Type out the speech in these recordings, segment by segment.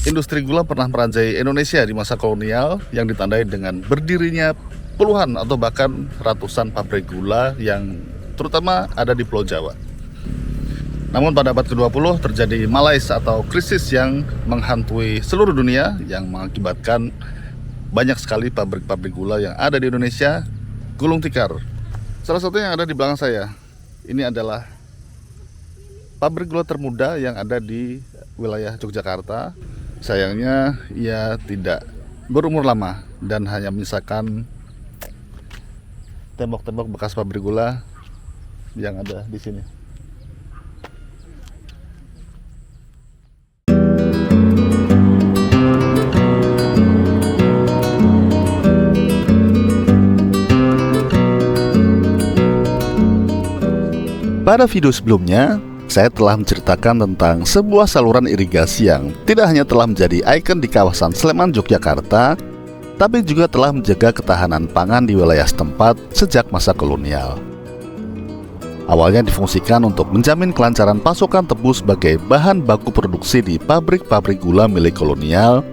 Industri gula pernah merajai Indonesia di masa kolonial yang ditandai dengan berdirinya puluhan atau bahkan ratusan pabrik gula yang terutama ada di Pulau Jawa. Namun pada abad ke-20 terjadi malaise atau krisis yang menghantui seluruh dunia yang mengakibatkan banyak sekali pabrik-pabrik gula yang ada di Indonesia gulung tikar. Salah satu yang ada di belakang saya, ini adalah pabrik gula termuda yang ada di wilayah Yogyakarta. Sayangnya ia tidak berumur lama dan hanya menyisakan tembok-tembok bekas pabrik gula yang ada di sini. Pada video sebelumnya, saya telah menceritakan tentang sebuah saluran irigasi yang tidak hanya telah menjadi ikon di kawasan Sleman, Yogyakarta, tapi juga telah menjaga ketahanan pangan di wilayah setempat sejak masa kolonial. Awalnya difungsikan untuk menjamin kelancaran pasokan tebu sebagai bahan baku produksi di pabrik-pabrik gula milik kolonial,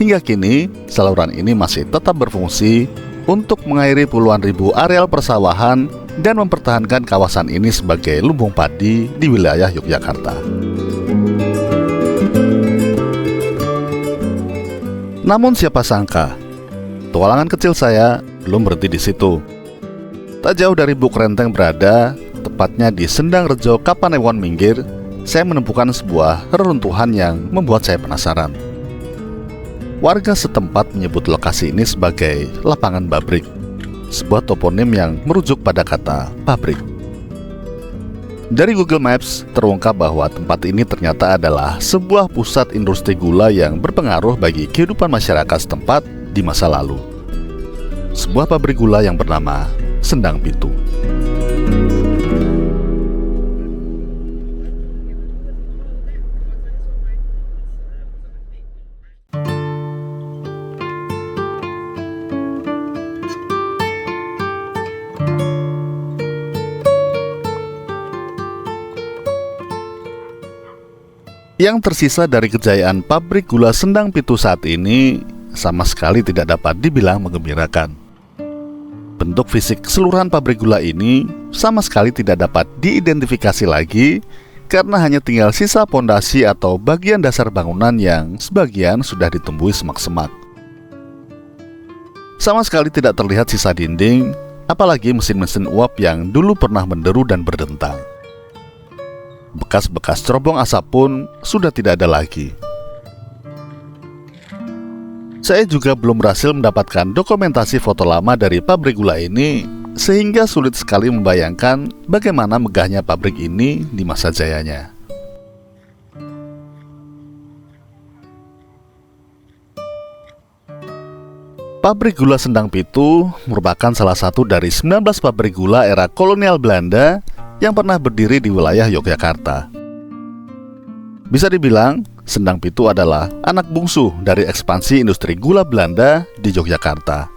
hingga kini saluran ini masih tetap berfungsi untuk mengairi puluhan ribu areal persawahan dan mempertahankan kawasan ini sebagai lumbung padi di wilayah Yogyakarta. Namun siapa sangka, petualangan kecil saya belum berhenti di situ. Tak jauh dari Buk Renteng berada, tepatnya di Sendang Rejo, Kapanewon Minggir, saya menemukan sebuah reruntuhan yang membuat saya penasaran. Warga setempat menyebut lokasi ini sebagai lapangan Babrik, sebuah toponim yang merujuk pada kata pabrik. Dari Google Maps terungkap bahwa tempat ini ternyata adalah sebuah pusat industri gula yang berpengaruh bagi kehidupan masyarakat setempat di masa lalu. Sebuah pabrik gula yang bernama Sendang Pitu. Yang tersisa dari kejayaan pabrik gula Sendang Pitu saat ini sama sekali tidak dapat dibilang menggembirakan. Bentuk fisik keseluruhan pabrik gula ini sama sekali tidak dapat diidentifikasi lagi karena hanya tinggal sisa pondasi atau bagian dasar bangunan yang sebagian sudah ditumbuhi semak-semak. Sama sekali tidak terlihat sisa dinding, apalagi mesin-mesin uap yang dulu pernah menderu dan berdentang. Bekas-bekas cerobong asap pun sudah tidak ada lagi. Saya juga belum berhasil mendapatkan dokumentasi foto lama dari pabrik gula ini, sehingga sulit sekali membayangkan bagaimana megahnya pabrik ini di masa jayanya. Pabrik gula Sendang Pitu merupakan salah satu dari 19 pabrik gula era kolonial Belanda yang pernah berdiri di wilayah Yogyakarta. Bisa dibilang, Sendang Pitu adalah anak bungsu dari ekspansi industri gula Belanda di Yogyakarta.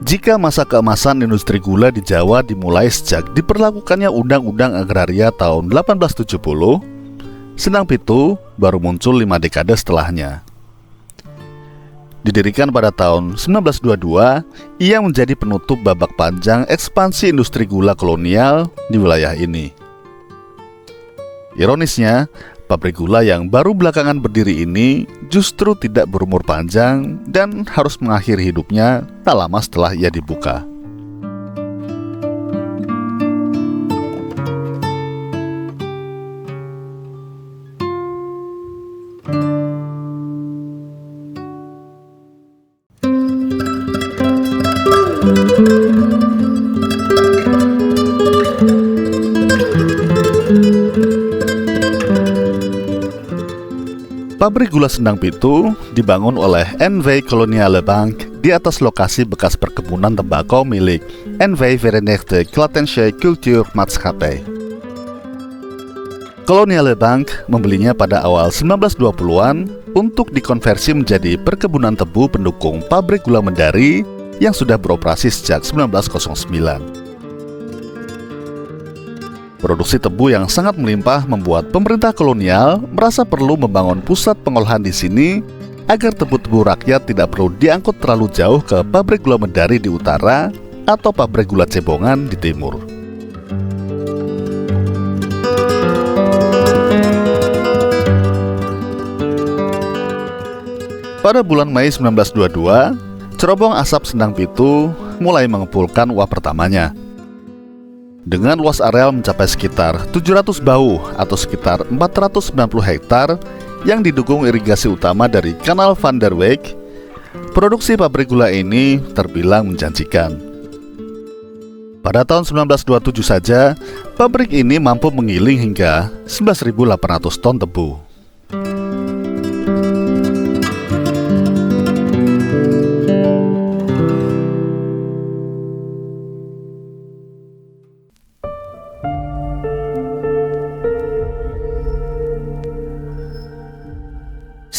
Jika masa keemasan industri gula di Jawa dimulai sejak diperlakukannya Undang-Undang Agraria tahun 1870, Sendang Pitu baru muncul 5 dekade setelahnya. Didirikan pada tahun 1922, ia menjadi penutup babak panjang ekspansi industri gula kolonial di wilayah ini. Ironisnya, pabrik gula yang baru belakangan berdiri ini justru tidak berumur panjang dan harus mengakhiri hidupnya tak lama setelah ia dibuka. Pabrik gula Sendang Pitu dibangun oleh NV Coloniale Bank di atas lokasi bekas perkebunan tembakau milik NV Verenigde Klatense Cultuur Maatschappij. Coloniale Bank membelinya pada awal 1920-an untuk dikonversi menjadi perkebunan tebu pendukung pabrik gula Mendari yang sudah beroperasi sejak 1909. Produksi tebu yang sangat melimpah membuat pemerintah kolonial merasa perlu membangun pusat pengolahan di sini agar tebu-tebu rakyat tidak perlu diangkut terlalu jauh ke pabrik gula Medari di utara atau pabrik gula Cebongan di timur. Pada bulan Mei 1922, cerobong asap Sendang Pitu mulai mengepulkan uap pertamanya. Dengan luas areal mencapai sekitar 700 bau atau sekitar 490 hektar yang didukung irigasi utama dari Kanal Van der Weyck, produksi pabrik gula ini terbilang menjanjikan. Pada tahun 1927 saja, pabrik ini mampu mengiling hingga 11.800 ton tebu.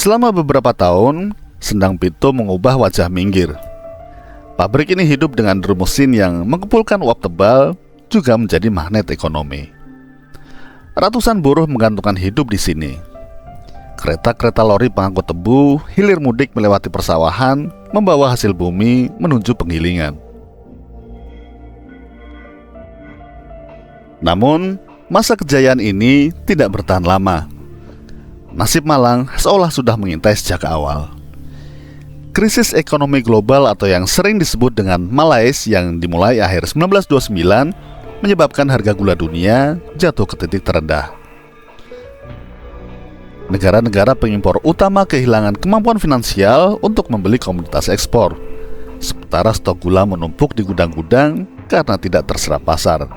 Selama beberapa tahun, Sendang Pitu mengubah wajah Minggir. Pabrik ini hidup dengan drum mesin yang mengepulkan uap tebal, juga menjadi magnet ekonomi. Ratusan buruh menggantungkan hidup di sini. Kereta-kereta lori pengangkut tebu hilir mudik melewati persawahan, membawa hasil bumi menuju penggilingan. Namun, masa kejayaan ini tidak bertahan lama. Nasib malang seolah sudah mengintai sejak awal. Krisis ekonomi global atau yang sering disebut dengan Malaise yang dimulai akhir 1929 menyebabkan harga gula dunia jatuh ke titik terendah. Negara-negara pengimpor utama kehilangan kemampuan finansial untuk membeli komoditas ekspor, sementara stok gula menumpuk di gudang-gudang karena tidak terserap pasar.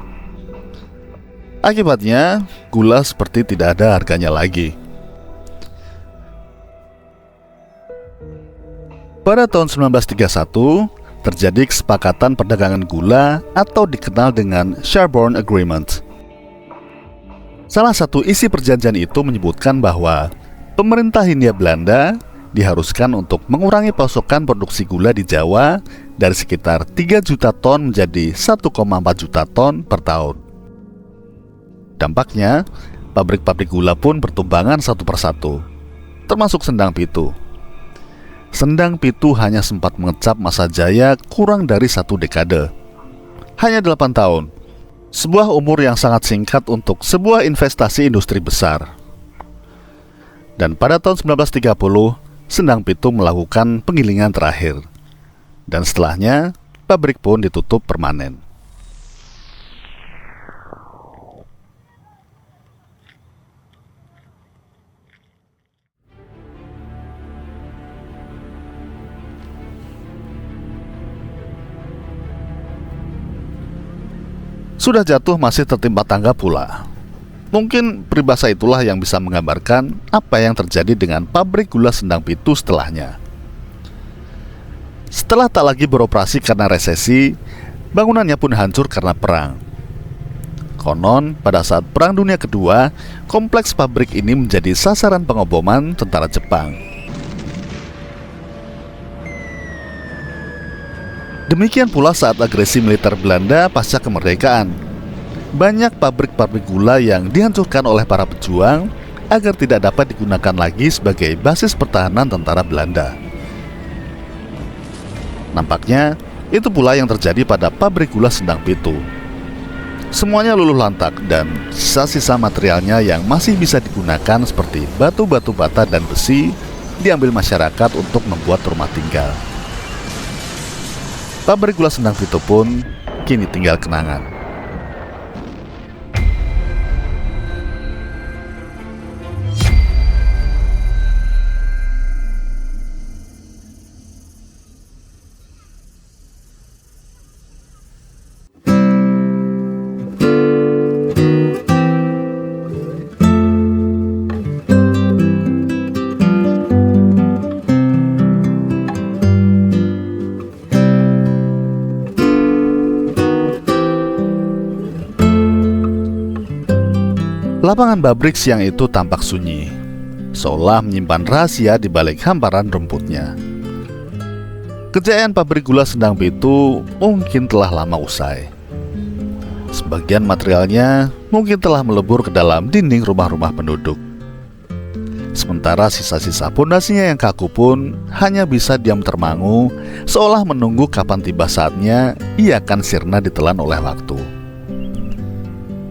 Akibatnya, gula seperti tidak ada harganya lagi. Pada tahun 1931, terjadi kesepakatan perdagangan gula atau dikenal dengan Sherborne Agreement. Salah satu isi perjanjian itu menyebutkan bahwa pemerintah Hindia Belanda diharuskan untuk mengurangi pasokan produksi gula di Jawa dari sekitar 3 juta ton menjadi 1,4 juta ton per tahun. Dampaknya, pabrik-pabrik gula pun bertumbangan satu persatu, termasuk Sendang Pitu. Sendang Pitu hanya sempat mengecap masa jaya kurang dari 1 dekade. Hanya 8 tahun. Sebuah umur yang sangat singkat untuk sebuah investasi industri besar. Dan pada tahun 1930, Sendang Pitu melakukan penggilingan terakhir. Dan setelahnya, pabrik pun ditutup permanen. Sudah jatuh masih tertimpa tangga pula. Mungkin peribahasa itulah yang bisa menggambarkan apa yang terjadi dengan pabrik gula Sendang Pitu setelahnya. Setelah tak lagi beroperasi karena resesi, bangunannya pun hancur karena perang. Konon, pada saat Perang Dunia Kedua, kompleks pabrik ini menjadi sasaran pengoboman tentara Jepang. Demikian pula saat agresi militer Belanda pasca kemerdekaan. Banyak pabrik-pabrik gula yang dihancurkan oleh para pejuang agar tidak dapat digunakan lagi sebagai basis pertahanan tentara Belanda. Nampaknya, itu pula yang terjadi pada pabrik gula Sendang Pitu. Semuanya luluh lantak dan sisa-sisa materialnya yang masih bisa digunakan seperti batu-batu bata dan besi diambil masyarakat untuk membuat rumah tinggal. Pabrik gula Sendang Pitu pun kini tinggal kenangan. Lapangan babrik siang itu tampak sunyi, seolah menyimpan rahasia di balik hamparan rumputnya. Kejayaan pabrik gula Sendang Pitu mungkin telah lama usai. Sebagian materialnya mungkin telah melebur ke dalam dinding rumah-rumah penduduk. Sementara sisa-sisa pondasinya yang kaku pun hanya bisa diam termangu, seolah menunggu kapan tiba saatnya ia akan sirna ditelan oleh waktu.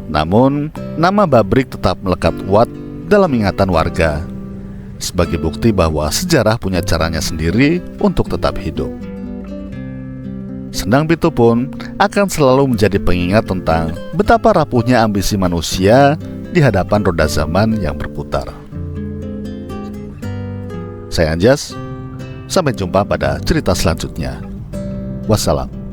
Namun, nama Babrik tetap melekat kuat dalam ingatan warga, sebagai bukti bahwa sejarah punya caranya sendiri untuk tetap hidup. Sendang Pitu pun akan selalu menjadi pengingat tentang betapa rapuhnya ambisi manusia di hadapan roda zaman yang berputar. Saya Anjas, sampai jumpa pada cerita selanjutnya. Wassalam.